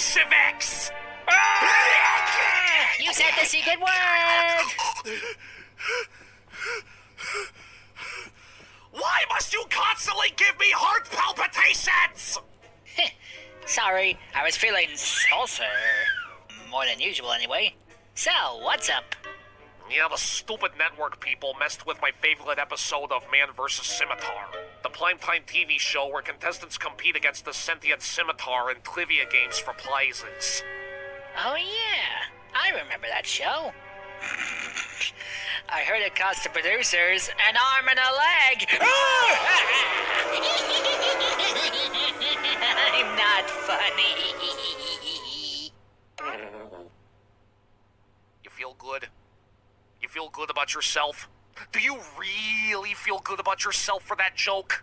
Bolsheviks! You said the secret word! Why must you constantly give me heart palpitations? Sorry, I was feeling saucer. More than usual, anyway. So, what's up? Yeah, the stupid network people messed with my favorite episode of Man vs. Scimitar. The primetime TV show where contestants compete against the sentient scimitar in trivia games for prizes. Oh yeah, I remember that show. I heard it cost the producers an arm and a leg. I'm not funny. You feel good? You feel good about yourself? Do you really feel good about yourself for that joke?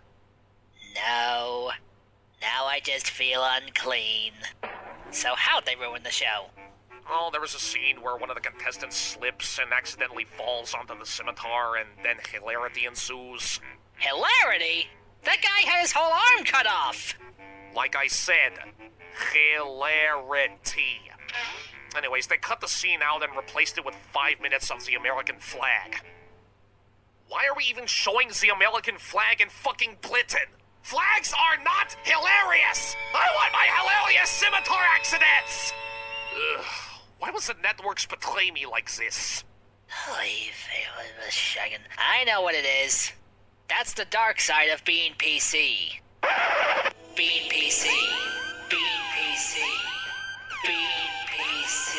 No. Now I just feel unclean. So how'd they ruin the show? Oh, there was a scene where one of the contestants slips and accidentally falls onto the scimitar, and then hilarity ensues. Hilarity? That guy had his whole arm cut off! Like I said, hilarity. Anyways, they cut the scene out and replaced it with 5 minutes of the American flag. Why are we even showing the American flag in fucking Britain? Flags are not hilarious! I want my hilarious scimitar accidents! Ugh, why must the networks betray me like this? I know what it is. That's the dark side of being PC. Being PC. Being PC. Being PC.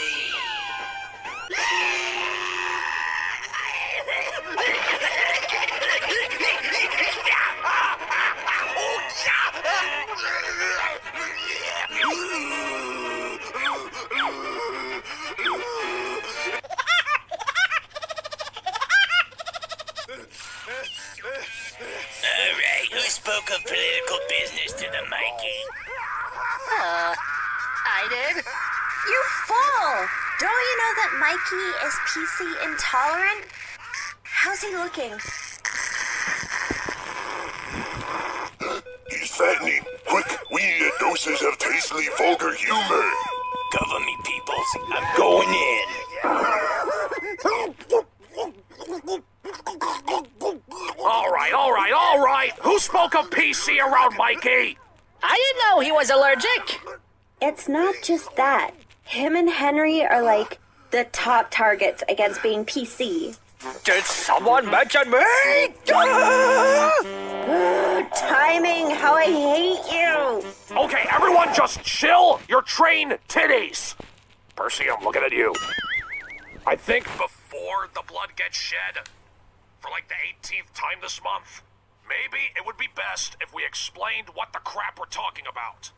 Alright, who spoke of political business to the Mikey? I did? You fool! Don't you know that Mikey is PC intolerant? How's he looking? He's fattening. Quick, we need doses of tastily vulgar humor. Cover me, peoples. I'm going in. All right. Who spoke of PC around Mikey? I didn't know he was allergic. It's not just that. Him and Henry are like the top targets against being PC. Did someone mention me? Timing, how I hate you! Okay, everyone just chill your train titties. Percy, I'm looking at you. I think before the blood gets shed, for like the 18th time this month, maybe it would be best if we explained what the crap we're talking about.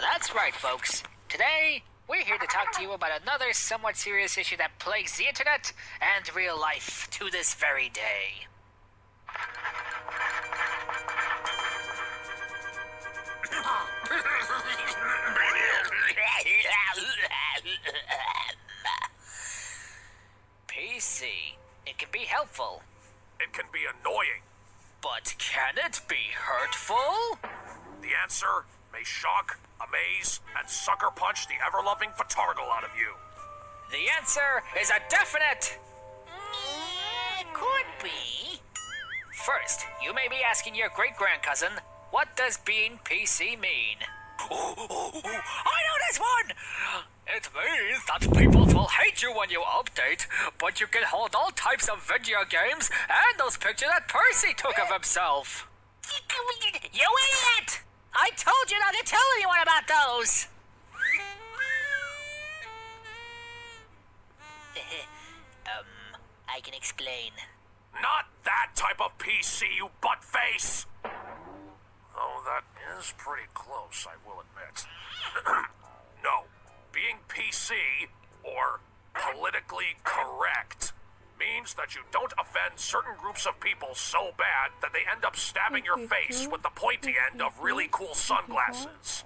That's right, folks. Today, we're here to talk to you about another somewhat serious issue that plagues the internet and real life to this very day. PC. It can be helpful. It can be annoying. But can it be hurtful? The answer may shock, amaze, and sucker punch the ever-loving Fatargle out of you. The answer is a definite... could be. First, you may be asking your great-grandcousin, what does being PC mean? I know this one! It means that people will hate you when you update, but you can hold all types of video games and those pictures that Percy took of himself. You idiot! I told you not to tell anyone about those! I can explain. Not that type of PC, you buttface! Oh, that is pretty close, I will admit. No, being PC, or politically correct, means that you don't offend certain groups of people so bad that they end up stabbing your face with the pointy end of really cool sunglasses.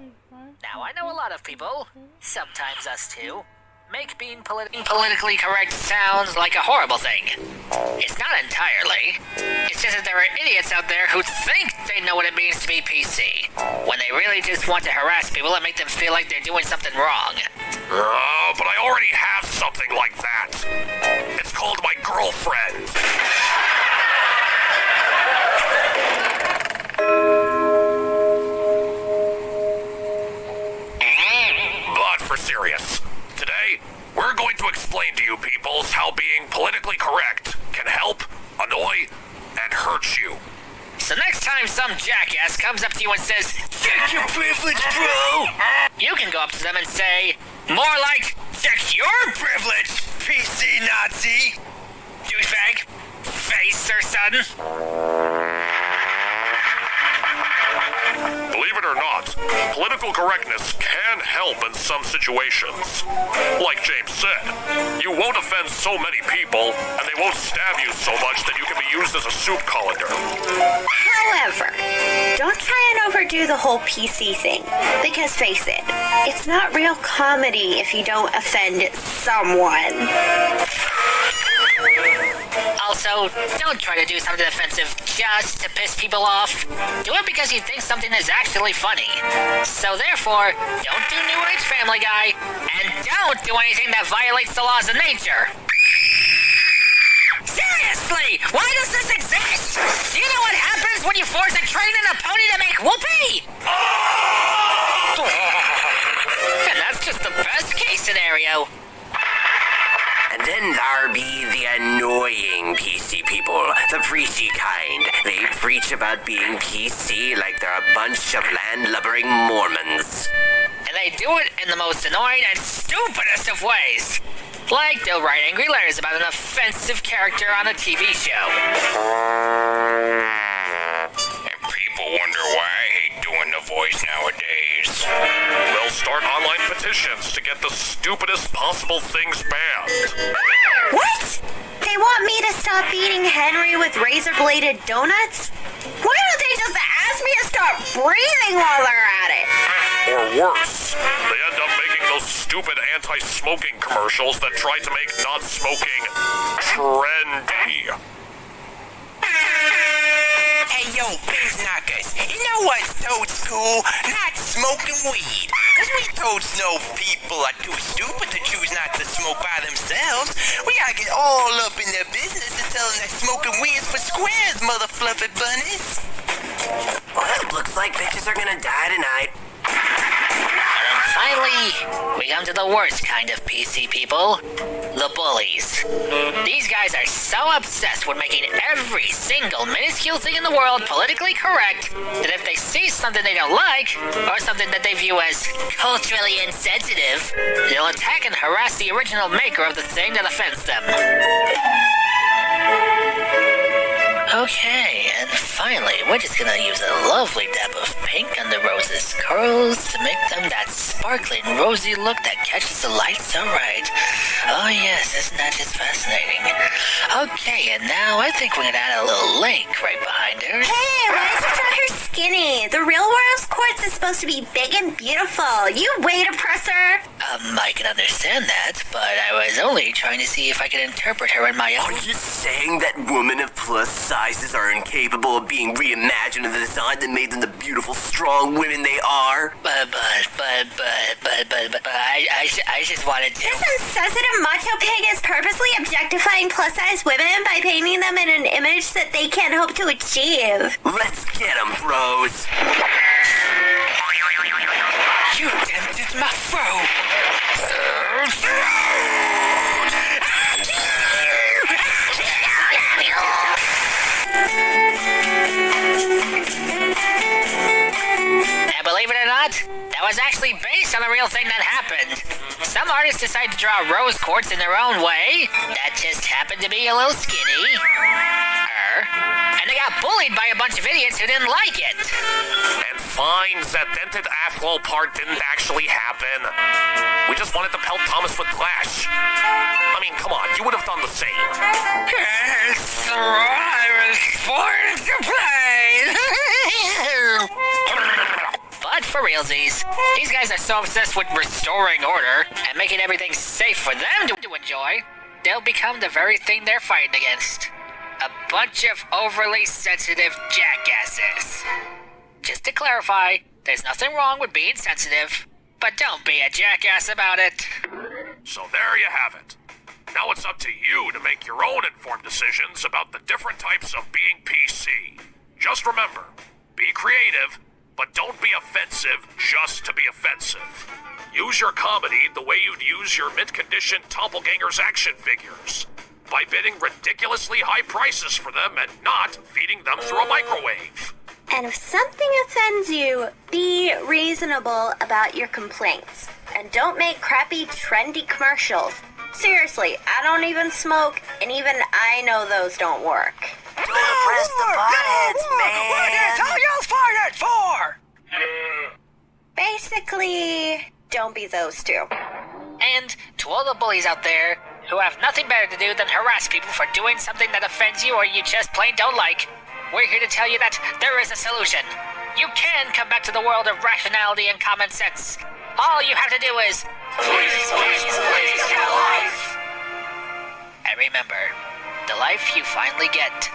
Now, I know a lot of people, sometimes us too, make being politically correct sounds like a horrible thing. It's not entirely. It's just that there are idiots out there who think they know what it means to be PC, when they really just want to harass people and make them feel like they're doing something wrong. But I already have something like that. It's called my girlfriend. But for serious, today, we're going to explain to you peoples how being politically correct can help, annoy, and hurt you. So next time some jackass comes up to you and says, "Check your privilege, bro," you can go up to them and say, more like, "Check your privilege, PC Nazi, douchebag, face or son." Believe it or not, political correctness can help in some situations. Like James said, you won't offend so many people, and they won't stab you so much that you can be used as a soup colander. However, don't try and overdo the whole PC thing, because face it, it's not real comedy if you don't offend someone. Also, don't try to do something offensive just to piss people off. Do it because you think something is actually funny. So therefore, don't do New Age Family Guy, and don't do anything that violates the laws of nature. Seriously, why does this exist? Do you know what happens when you force a train and a pony to make whoopee? And that's just the best case scenario. And then there be the annoying PC people, the preachy kind. They preach about being PC like they're a bunch of land-lubbering Mormons. And they do it in the most annoying and stupidest of ways. Like they'll write angry letters about an offensive character on a TV show. And people wonder why I hate doing the voice nowadays. They'll start online petitions to get the stupidest possible things banned. What? They want me to stop eating Henry with razor-bladed donuts? Why don't they just ask me to stop breathing while they're at it? Or worse, they end up making those stupid anti-smoking commercials that try to make not smoking trendy. Hey, yo, biz knockers, you know what's totes cool? Not smoking weed. Cause we totes know people are too stupid to choose not to smoke by themselves. We gotta get all up in their business and tell them that smoking weed is for squares, mother fluffy bunnies. Well, looks like bitches are gonna die tonight. And finally, we come to the worst kind of PC people, the bullies. These guys are so obsessed with making every single minuscule thing in the world politically correct that if they see something they don't like, or something that they view as culturally insensitive, they'll attack and harass the original maker of the thing that offends them. Okay, and finally, we're just gonna use a lovely dab of pink on the roses' curls to make them that sparkling, rosy look that catches the light so right. Oh yes, isn't that just fascinating? Okay, and now I think we're gonna add a little link right behind her. Hey, why is it her skinny? The real rose quartz is supposed to be big and beautiful. You weight oppressor. I can understand that, but I was only trying to see if I could interpret her in my own... Are you saying that women of plus sizes are incapable of being reimagined in the design that made them the beautiful, strong women they are? But I just wanted to... This insensitive macho pig is purposely objectifying plus-size women by painting them in an image that they can't hope to achieve. Let's get 'em, bros. You tempted my foe. And believe it or not, that was actually based on a real thing that happened. Some artists decide to draw rose quartz in their own way. That just happened to be a little skinny. And they got bullied by a bunch of idiots who didn't like it. And finds that dented afro part didn't actually happen. We just wanted to pelt Thomas with flash. I mean, come on, you would have done the same. Yes, I was born to play. But for realsies. These guys are so obsessed with restoring order and making everything safe for them to enjoy, they'll become the very thing they're fighting against. A bunch of overly sensitive jackasses. Just to clarify, there's nothing wrong with being sensitive, but don't be a jackass about it. So there you have it. Now it's up to you to make your own informed decisions about the different types of being PC. Just remember, be creative, but don't be offensive just to be offensive. Use your comedy the way you'd use your mint-condition Doppelgangers action figures, by bidding ridiculously high prices for them and not feeding them through a microwave. And if something offends you, be reasonable about your complaints. And don't make crappy, trendy commercials. Seriously, I don't even smoke, and even I know those don't work. Don't press the buttons, man. What is all y'all fired for? Basically, don't be those two. And to all the bullies out there who have nothing better to do than harass people for doing something that offends you or you just plain don't like, we're here to tell you that there is a solution. You can come back to the world of rationality and common sense. All you have to do is... please, life. And remember, the life you finally get